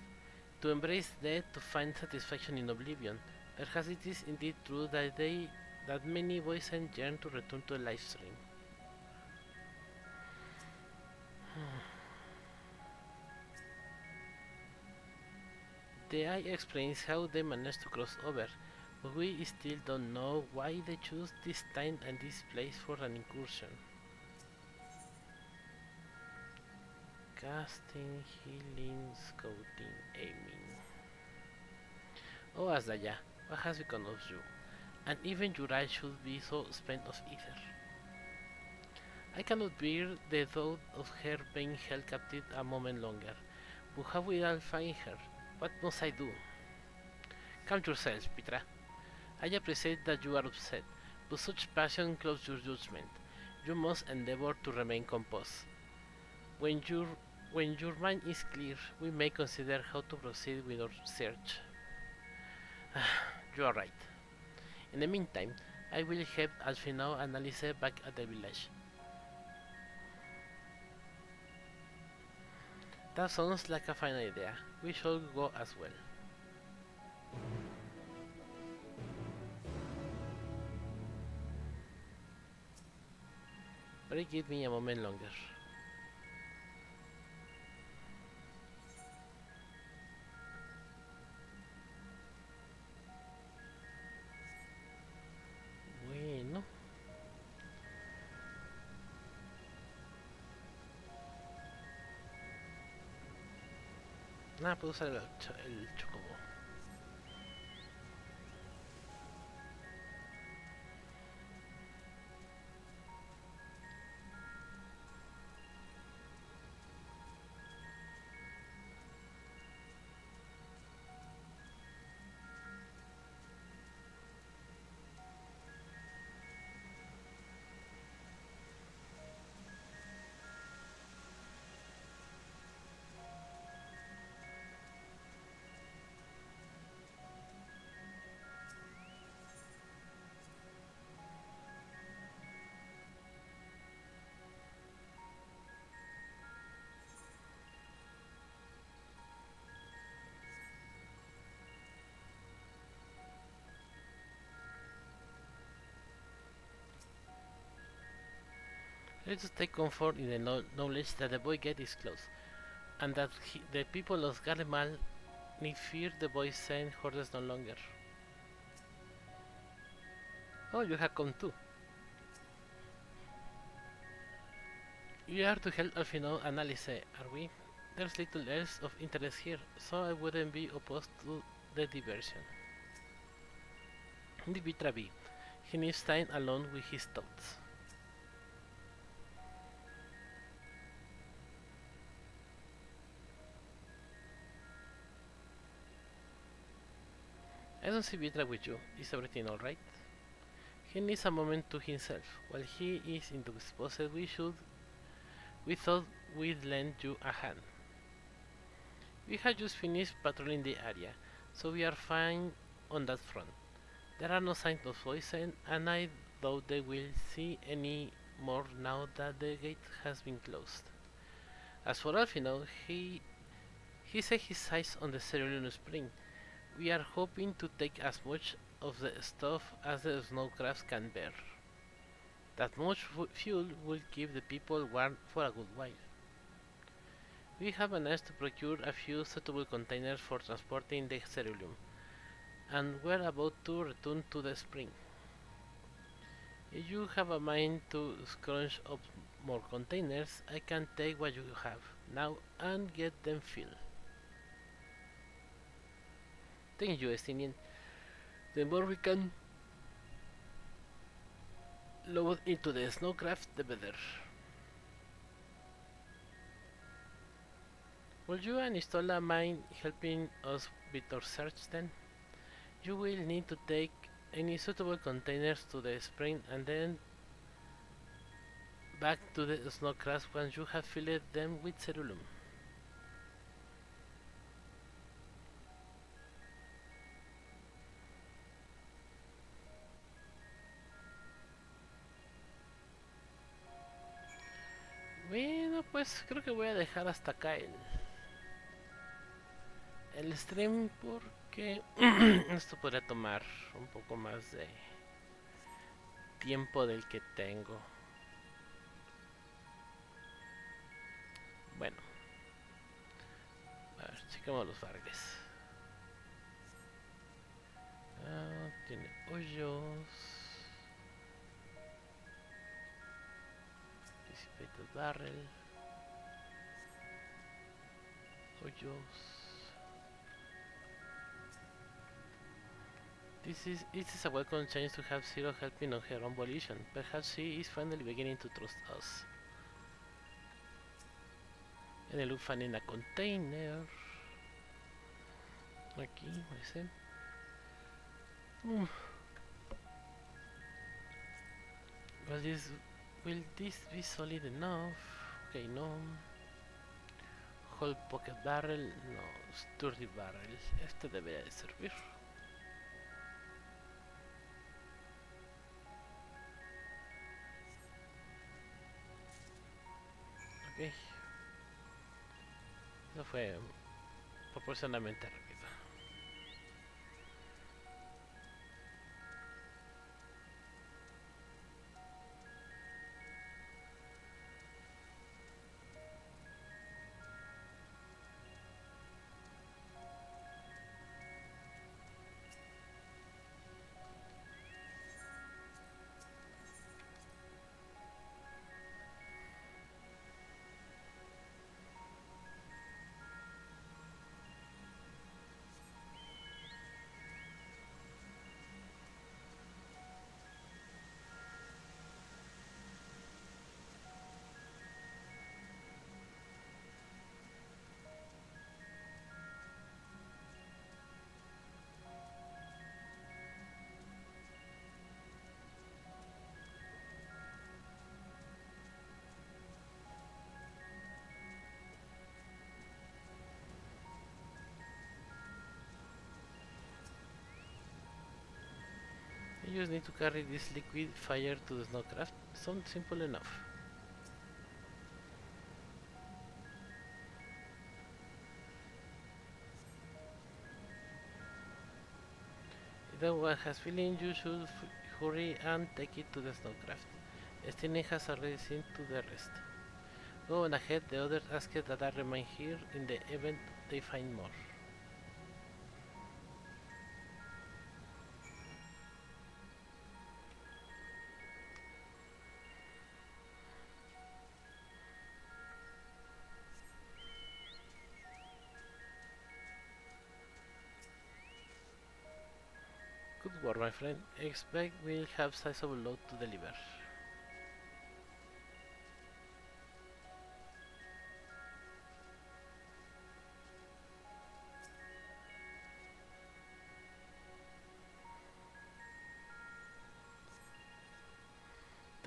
To embrace death to find satisfaction in oblivion. Perhaps it is indeed true that many voices yearn to return to the live stream. The eye explains how they managed to cross over, but we still don't know why they chose this time and this place for an incursion. Casting, healing, scouting, aiming. Oh Asdaya, what has become of you? And even your eyes should be so spent of ether. I cannot bear the thought of her being held captive a moment longer. But how will I find her? What must I do? Calm yourself, Petra. I appreciate that you are upset, but such passion clouds your judgment. You must endeavor to remain composed. When your mind is clear, we may consider how to proceed with our search. You are right. In the meantime, I will help Alfino and Alice back at the village. That sounds like a fine idea. We shall go as well. But give me a moment longer. Bueno. Nada, puedo usar el chocobo. Let us take comfort in the knowledge that the boy gate is closed, and that the people of Galemal need fear the boy sent hordes no longer. Oh, you have come too. We are to help Alfino and Alice, are we? There's little else of interest here, so I wouldn't be opposed to the diversion. Divitra B. He needs time alone with his thoughts. I don't see Vitra with you. Is everything alright? He needs a moment to himself. While he is indisposed, we thought we'd lend you a hand. We have just finished patrolling the area, so we are fine on that front. There are no signs of poison, and I doubt they will see any more now that the gate has been closed. As for Alfino, he set his sights on the Cerulean Spring. We are hoping to take as much of the stuff as the snowcrafts can bear. That much fuel will keep the people warm for a good while. We have managed to procure a few suitable containers for transporting the ceruleum, and we're about to return to the spring. If you have a mind to scrunch up more containers, I can take what you have now and get them filled. Thank you, Estinian. The more we can load into the snowcraft, the better. Will you and Istola mind helping us with our search then? You will need to take any suitable containers to the spring and then back to the snowcraft once you have filled them with ceruleum. Bueno, pues creo que voy a dejar hasta acá el stream porque esto podría tomar un poco más de tiempo del que tengo. Bueno, a ver, chequemos los barriles. Tiene hoyos. Dissipated barrel. Hoyos. This is a welcome change to have Zero helping on her own volition. Perhaps she is finally beginning to trust us. And I look finding a container. Aquí, ese. Will this be solid enough? Okay, no. Whole pocket barrel, no. Sturdy barrel. Este debería de servir. Ok. Eso fue proporcionalmente rápido. You just need to carry this liquid fire to the snowcraft. Sounds simple enough. If anyone has feeling, you should hurry and take it to the snowcraft. Stine has already seen to the rest. Go on ahead, the others ask that I remain here in the event they find more. Good work, my friend. Expect we'll have sizable load to deliver.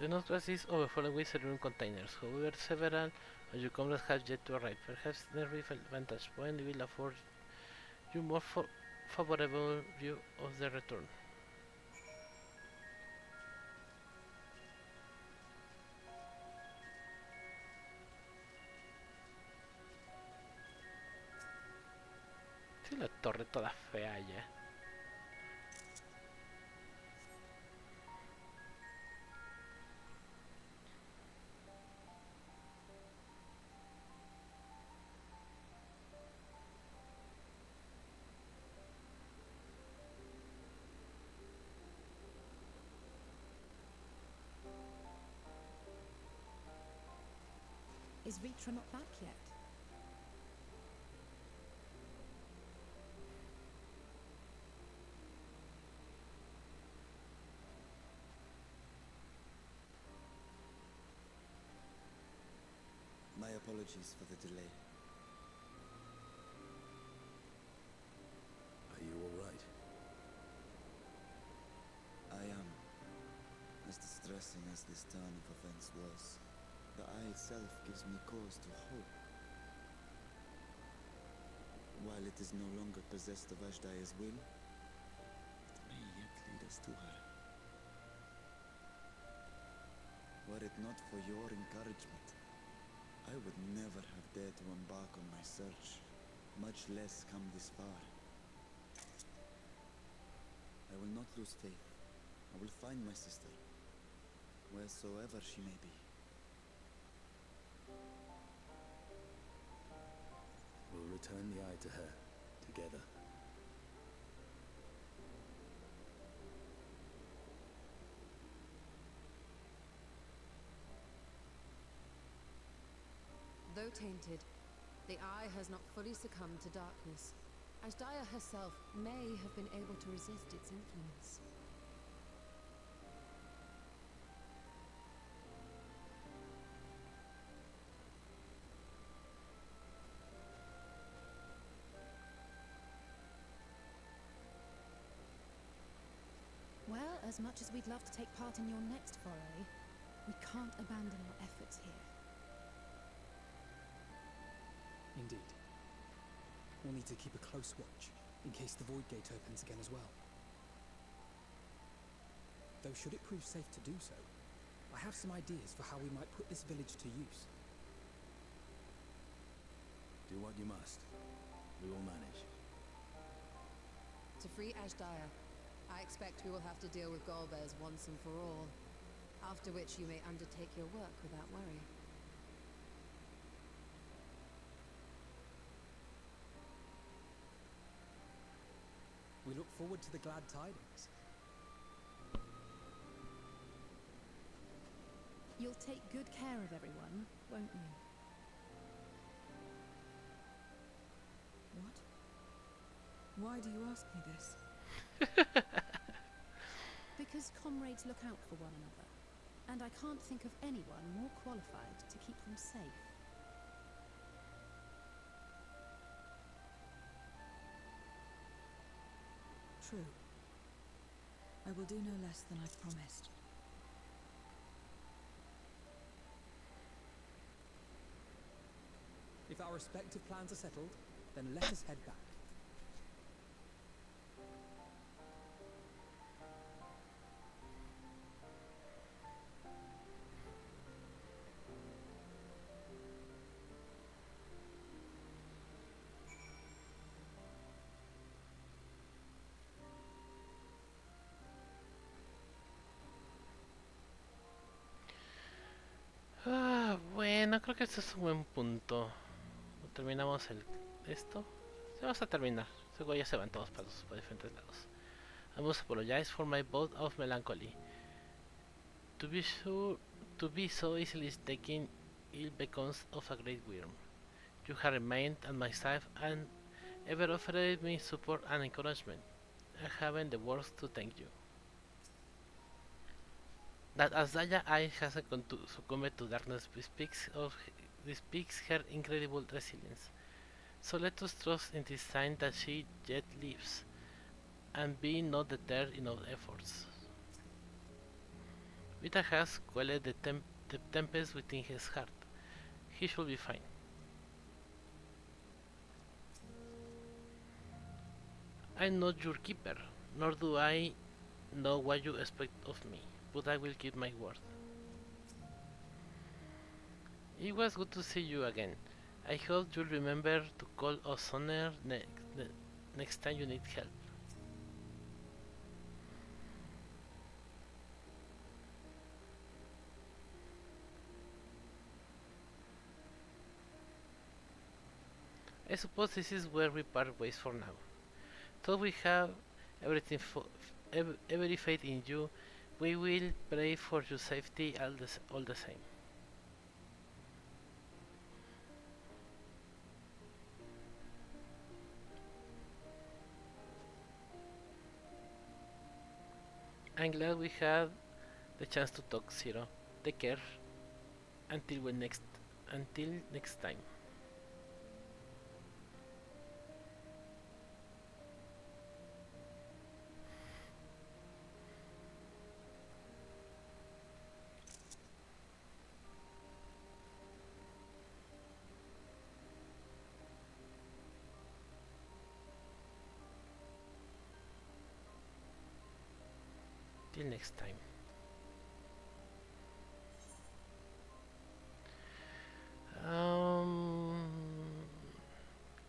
Do not resist overflowing with room containers. However, several of your comrades have yet to arrive. Perhaps the rifle vantage point will afford you more favorable view of the return. Sí, la torre toda fea ya. Is Vitra not back yet? My apologies for the delay. Are you alright? I am. As distressing as this turn of events was, the eye itself gives me cause to hope. While it is no longer possessed of Ashdaya's will, it may yet lead us to her. Were it not for your encouragement, I would never have dared to embark on my search, much less come this far. I will not lose faith. I will find my sister, wheresoever she may be. We'll return the eye to her, together. Though tainted, the eye has not fully succumbed to darkness. Ashdaya herself may have been able to resist its influence. Well, as much as we'd love to take part in your next foray, we can't abandon our efforts here. Indeed. We'll need to keep a close watch, in case the Void Gate opens again as well. Though should it prove safe to do so, I have some ideas for how we might put this village to use. Do what you must. We will manage. To free Ashdaya, I expect we will have to deal with Golbez once and for all. After which you may undertake your work without worry. We look forward to the glad tidings. You'll take good care of everyone, won't you? What? Why do you ask me this? Because comrades look out for one another, and I can't think of anyone more qualified to keep them safe. True. I will do no less than I've promised. If our respective plans are settled, then let us head back. Bueno, creo que este es un buen punto. Terminamos esto. Sí, vamos a terminar. Luego ya se van todos para diferentes lados. I must apologize for my bout of melancholy. To be sure, to be so easily taken ill becomes of a great worm. You have remained at my side and ever offered me support and encouragement. I haven't the words to thank you. That Asdaya Eye has succumbed to darkness bespeaks her incredible resilience. So let us trust in this sign that she yet lives, and be not deterred in our efforts. Vita has quelled the tempest within his heart. He should be fine. I'm not your keeper, nor do I know what you expect of me, but I will keep my word. It was good to see you again. I hope you'll remember to call us honor next time you need help. I suppose this is where we part ways for now. Though we have every faith in you, we will pray for your safety all the same. I'm glad we had the chance to talk, Zero. Take care. Until next time. Till next time.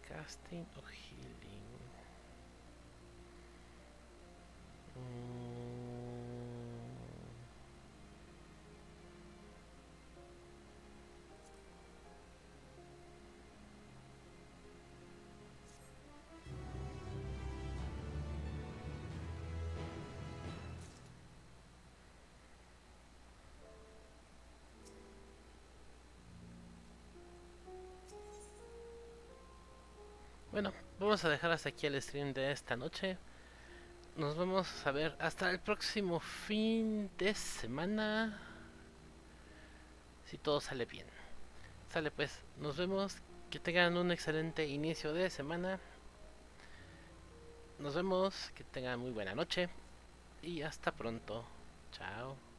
Casting or healing. Bueno, vamos a dejar hasta aquí el stream de esta noche. Nos vamos a ver hasta el próximo fin de semana. Si todo sale bien. Sale pues, nos vemos. Que tengan un excelente inicio de semana. Nos vemos, que tengan muy buena noche. Y hasta pronto. Chao.